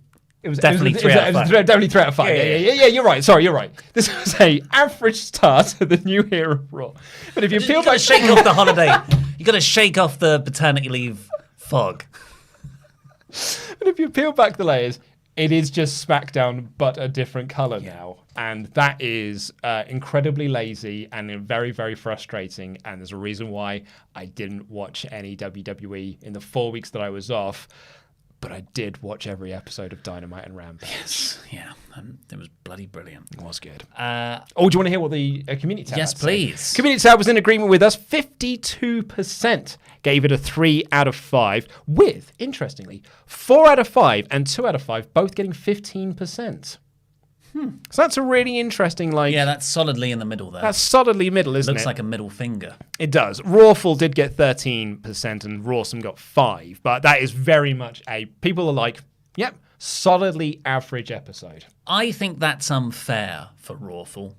definitely 3 out of 5. Definitely 3 out of 5. Yeah. You're right. Sorry, you're right. This was a average start to the new era of Raw. But if you peel back, shake off the holiday. You got to shake off the paternity leave fog. But if you peel back the layers, it is just SmackDown, but a different color now. And that is incredibly lazy and very, very frustrating. And there's a reason why I didn't watch any WWE in the 4 weeks that I was off. But I did watch every episode of Dynamite and Rampage. Yes, yeah. It was bloody brilliant. It was good. Do you want to hear what the community tab Yes, please. Community tab was in agreement with us. 52% gave it a 3 out of 5, with, interestingly, 4 out of 5 and 2 out of 5 both getting 15%. So that's a really interesting, Yeah, that's solidly in the middle there. That's solidly middle, isn't it? Looks like a middle finger. It does. Rawful did get 13% and Rawsome got 5%, but that is very much people are like, yep, solidly average episode. I think that's unfair for Rawful.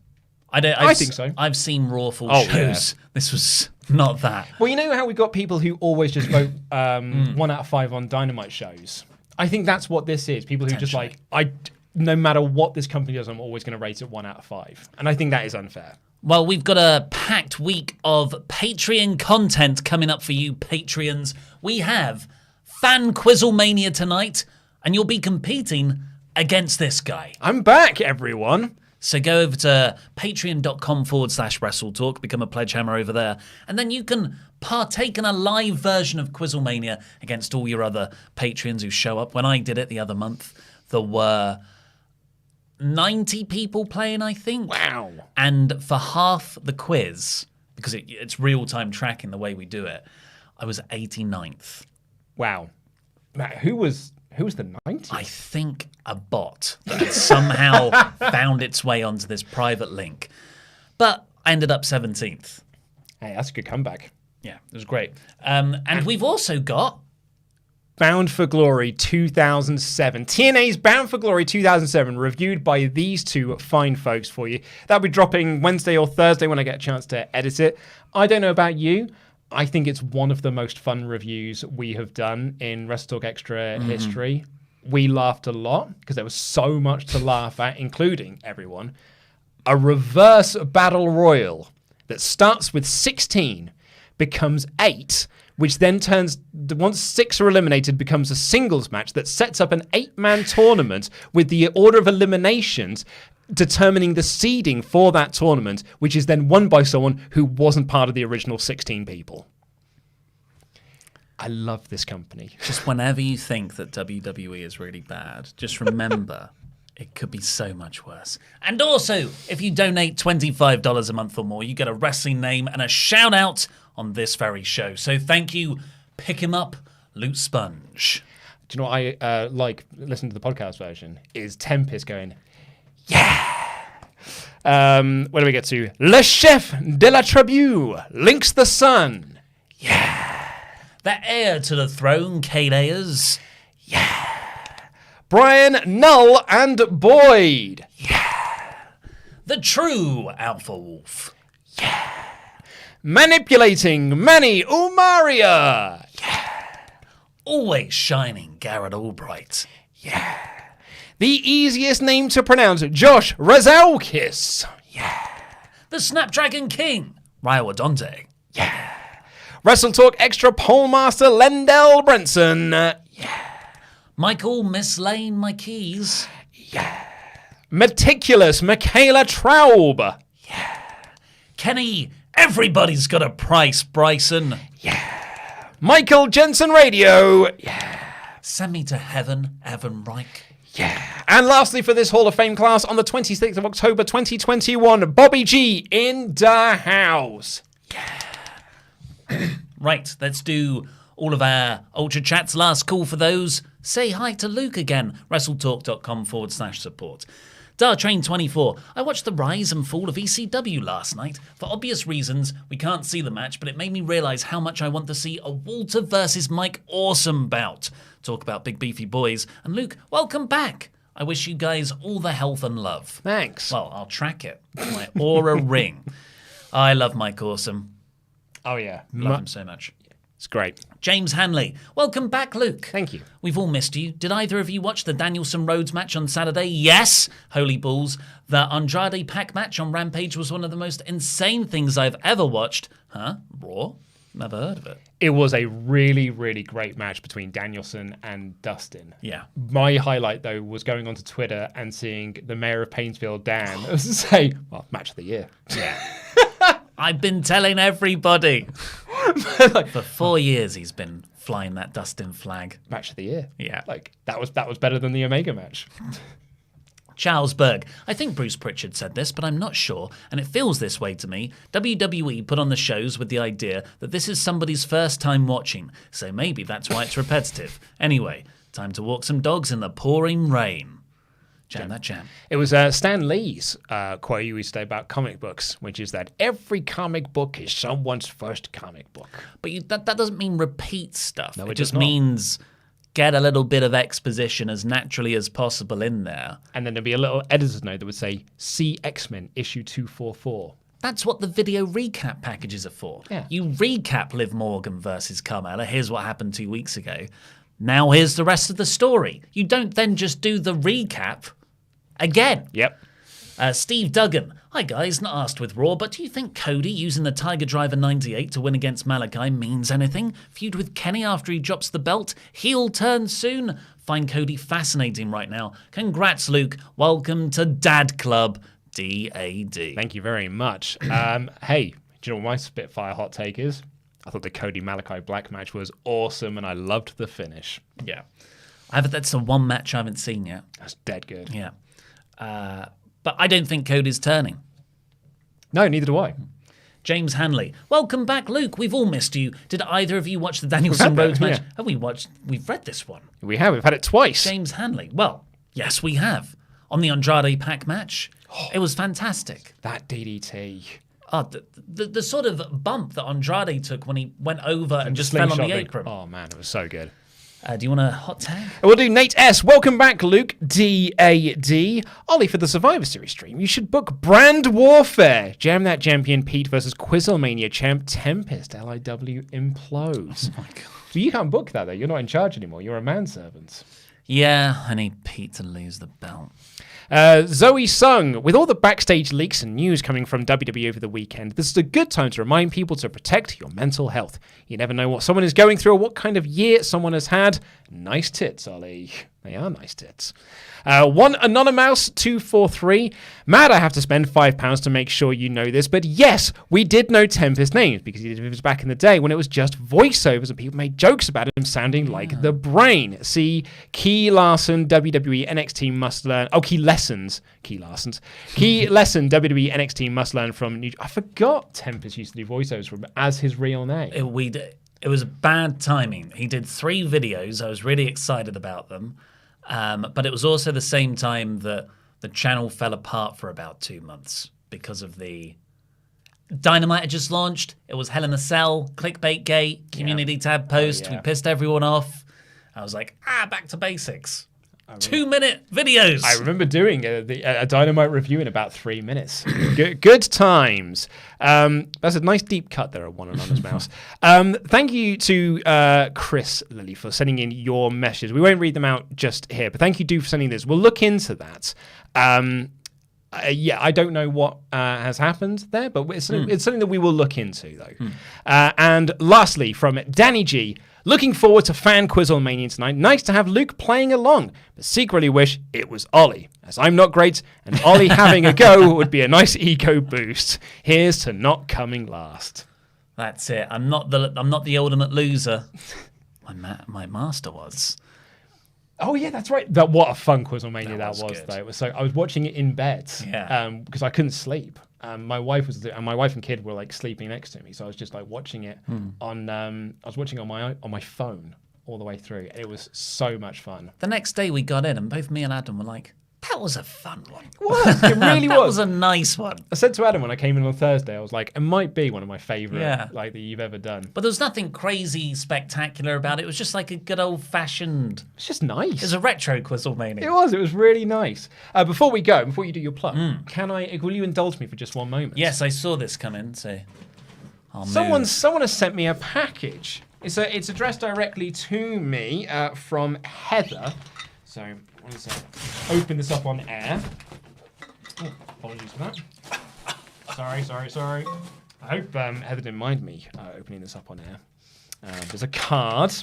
I think so. I've seen Rawful shows. Yeah. This was not that. Well, you know how we got people who always just vote 1 out of 5 on Dynamite shows? I think that's what this is. People who just like, no matter what this company does, I'm always going to rate it 1 out of 5. And I think that is unfair. Well, we've got a packed week of Patreon content coming up for you Patreons. We have Fan Quizzlemania tonight, and you'll be competing against this guy. I'm back, everyone. So go over to patreon.com/WrestleTalk, become a Pledgehammer over there, and then you can partake in a live version of Quizzlemania against all your other Patreons who show up. When I did it the other month, there were 90 people playing, I think. Wow. And for half the quiz, because it's real-time tracking the way we do it, I was 89th. Wow. Matt, who was the 90th? I think a bot that had somehow found its way onto this private link. But I ended up 17th. Hey, that's a good comeback. Yeah, it was great. And we've also got Bound for Glory 2007. TNA's Bound for Glory 2007, reviewed by these two fine folks for you. That'll be dropping Wednesday or Thursday when I get a chance to edit it. I don't know about you. I think it's one of the most fun reviews we have done in WrestleTalk Extra history. We laughed a lot because there was so much to laugh at, including, everyone, a reverse battle royal that starts with 16, becomes 8, which then turns, once 6 are eliminated, becomes a singles match that sets up an 8-man tournament with the order of eliminations determining the seeding for that tournament, which is then won by someone who wasn't part of the original 16 people. I love this company. Just whenever you think that WWE is really bad, just remember It could be so much worse. And also, if you donate $25 a month or more, you get a wrestling name and a shout out on this very show. So thank you, Pick Him Up, Loot Sponge. Do you know what I like? Listen to the podcast version. Is Tempest going, yeah. Where do we get to? Le Chef de la Tribu, Lynx the Sun. Yeah. The heir to the throne, Kate Ayers. Yeah. Brian, Null, and Boyd. Yeah. The true Alpha Wolf. Yeah. Manipulating Manny Umaria. Yeah. Always shining, Garrett Albright. Yeah. The easiest name to pronounce, Josh Razalkis. Yeah. The Snapdragon King, Ryo Adonde. Yeah. WrestleTalk Extra Pole Master, Lendell Brenson. Yeah. Michael Mislane My Keys. Yeah. Meticulous Michaela Traub. Yeah. Kenny, everybody's got a price, Bryson. Yeah. Michael Jensen Radio. Yeah. Send me to heaven, Evan Reich. Yeah. And lastly, for this Hall of Fame class, on the 26th of October 2021, Bobby G in the house. Yeah. Right, let's do all of our Ultra Chats. Last call for those. Say hi to Luke again. WrestleTalk.com/support. Dartrain24. I watched the rise and fall of ECW last night. For obvious reasons, we can't see the match, but it made me realise how much I want to see a Walter versus Mike Awesome bout. Talk about big beefy boys. And Luke, welcome back. I wish you guys all the health and love. Thanks. Well, I'll track it. My Aura ring. I love Mike Awesome. Oh, yeah. Love him so much. It's great. James Hanley. Welcome back, Luke. Thank you. We've all missed you. Did either of you watch the Danielson Rhodes match on Saturday? Yes. Holy balls. The Andrade Pac match on Rampage was one of the most insane things I've ever watched. Huh? Raw? Never heard of it. It was a really, really great match between Danielson and Dustin. Yeah. My highlight, though, was going onto Twitter and seeing the mayor of Painesville, Dan, say, well, match of the year. Yeah. I've been telling everybody. For 4 years, he's been flying that Dustin flag. Match of the year. Yeah. Like, that was better than the Omega match. Charles Berg. I think Bruce Pritchard said this, but I'm not sure, and it feels this way to me. WWE put on the shows with the idea that this is somebody's first time watching, so maybe that's why it's repetitive. Anyway, time to walk some dogs in the pouring rain. Jam that jam. It was Stan Lee's quote he used to say about comic books, which is that every comic book is someone's first comic book. But that doesn't mean repeat stuff. No, it just means get a little bit of exposition as naturally as possible in there. And then there'd be a little editor's note that would say, see X-Men issue 244. That's what the video recap packages are for. Yeah. You recap Liv Morgan versus Carmella. Here's what happened 2 weeks ago. Now here's the rest of the story. You don't then just do the recap again. Yep. Steve Duggan. Hi guys, not asked with Raw, but do you think Cody using the Tiger Driver 98 to win against Malachi means anything? Feud with Kenny after he drops the belt? Heel turn soon? Find Cody fascinating right now. Congrats, Luke. Welcome to Dad Club, DAD. Thank you very much. Hey, do you know what my Spitfire hot take is? I thought the Cody Malachi Black match was awesome, and I loved the finish. Yeah. That's the one match I haven't seen yet. That's dead good. Yeah. But I don't think Cody's turning. No, neither do I. James Hanley. Welcome back, Luke. We've all missed you. Did either of you watch the Danielson Rhodes match? Yeah. Have we watched? We've read this one. We have. We've had it twice. James Hanley. Well, yes, we have. On the Andrade Pac match. It was fantastic. That DDT. Oh, the sort of bump that Andrade took when he went over and just fell on the apron. Oh, man, it was so good. Do you want a hot tag? We'll do Nate S. Welcome back, Luke. DAD. Ollie, for the Survivor Series stream, you should book Brand Warfare. Jam that champion Pete versus Quizlemania champ Tempest. LIW implodes. Oh, my God. So you can't book that, though. You're not in charge anymore. You're a manservant. Yeah, I need Pete to lose the belt. Zoe Sung, with all the backstage leaks and news coming from WWE over the weekend, this is a good time to remind people to protect your mental health. You never know what someone is going through or what kind of year someone has had. Nice tits, Ollie. They are nice tits. One Anonymous 243. Mad I have to spend £5 to make sure you know this, but yes, we did know Tempest's names because it was back in the day when it was just voiceovers and people made jokes about him sounding like the Brain. See, Key Larson, WWE NXT must learn. Oh, Key Lesson, WWE NXT must learn from New. I forgot Tempest used to do voiceovers from as his real name. It was bad timing. He did 3 videos. I was really excited about them. But it was also the same time that the channel fell apart for about 2 months because of the Dynamite had just launched. It was Hell in a Cell, Clickbait Gate, Community Tab Post. We pissed everyone off. I was like, back to basics. 2-minute videos. I remember doing a Dynamite review in about 3 minutes. Good times. That's a nice deep cut there at One Anonymous Mouse. Thank you to Chris Lilly for sending in your messages. We won't read them out just here, but thank you, for sending this. We'll look into that. I don't know what has happened there, but it's something that we will look into, though. And lastly, from Danny G. Looking forward to Fan Quizzlemania tonight. Nice to have Luke playing along, but secretly wish it was Ollie, as I'm not great, and Ollie having a go would be a nice ego boost. Here's to not coming last. That's it. I'm not the ultimate loser. My master was. Oh yeah, that's right. What a fun Quizzlemania that was good. though. It was so I was watching it in bed, because I couldn't sleep. My wife and kid were like sleeping next to me, so I was just like watching it on. I was watching on my phone all the way through. It was so much fun. The next day we got in, and both me and Adam were like, "That was a fun one." It really that was a nice one. I said to Adam when I came in on Thursday, I was like, "It might be one of my favorite that you've ever done." But there was nothing crazy spectacular about it. It was just like a good old fashioned. It's just nice. It was a retro Quizzlemania. It was really nice. Before you do your plug, will you indulge me for just one moment? Yes, I saw this come in. So someone has sent me a package. It's addressed directly to me from Heather. So let's open this up on air. Oh, apologies for that. Sorry. I hope Heather didn't mind me opening this up on air. There's a card.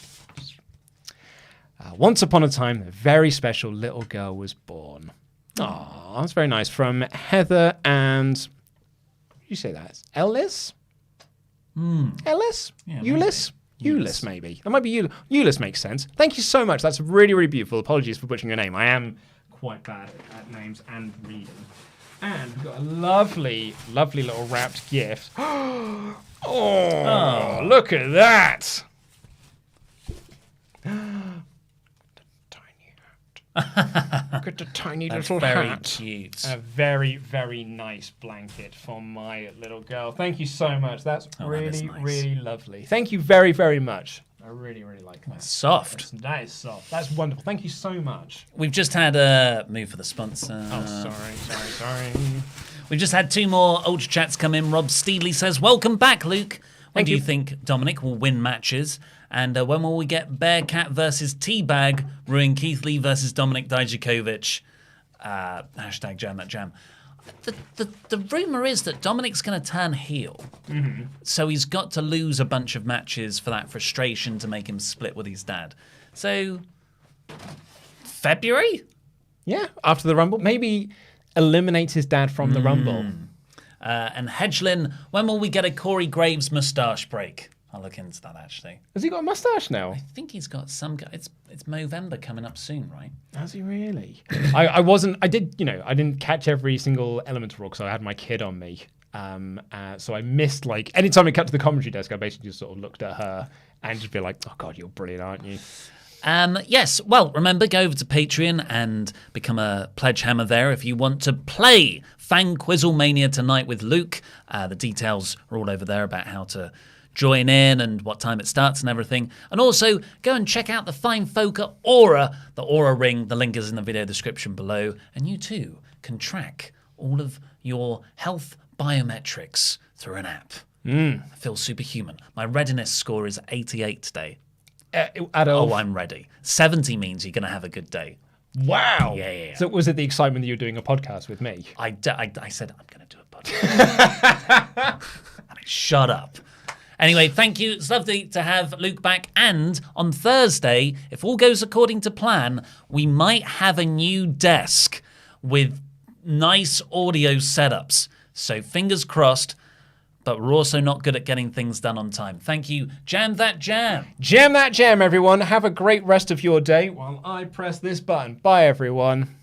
Once upon a time, a very special little girl was born. Aww, that's very nice. From Heather and... How do you say that? Ellis? Ellis? Yeah, Eulis? Eulis, maybe. That might be Eulis. Eulis makes sense. Thank you so much. That's really, really beautiful. Apologies for butchering your name. I am quite bad at names and reading. And we've got a lovely, lovely little wrapped gift. Oh, look at that. Look at the tiny little very hat. Cute. A very, very nice blanket for my little girl. Thank you so much. That's really, nice. really lovely. Thank you very, very much. I really, really like that. Soft. That is soft. That's wonderful. Thank you so much. We've just had a move for the sponsor. Oh, sorry. We've just had 2 more Ultrachats come in. Rob Steedley says, "Welcome back, Luke. When do you think Dominic will win matches? And when will we get Bearcat versus Teabag, Ruin Keith Lee versus Dominic Dijakovic? Hashtag jam that jam." The rumor is that Dominic's going to turn heel. So he's got to lose a bunch of matches for that frustration to make him split with his dad. So, February? Yeah, after the Rumble. Maybe eliminate his dad from the Rumble. And Hedgelin, when will we get a Corey Graves moustache break? I'll look into that, actually. Has he got a mustache now? I think he's got some... It's Movember coming up soon, right? Has he really? I didn't catch every single element of Raw because I had my kid on me. So I missed, anytime I cut to the commentary desk, I basically just sort of looked at her and just be like, oh, God, you're brilliant, aren't you? Yes, well, remember, go over to Patreon and become a Pledgehammer there if you want to play Fan Quizzlemania tonight with Luke. The details are all over there about how to join in and what time it starts and everything. And also, go and check out the fine folk at Aura, the Aura Ring. The link is in the video description below. And you too can track all of your health biometrics through an app. I feel superhuman. My readiness score is 88 today. I'm ready. 70 means you're going to have a good day. Wow. Yeah. So was it the excitement that you were doing a podcast with me? I said, I'm going to do a podcast. And I shut up. Anyway, thank you. It's lovely to have Luke back. And on Thursday, if all goes according to plan, we might have a new desk with nice audio setups. So fingers crossed, but we're also not good at getting things done on time. Thank you. Jam that jam. Jam that jam, everyone. Have a great rest of your day while I press this button. Bye, everyone.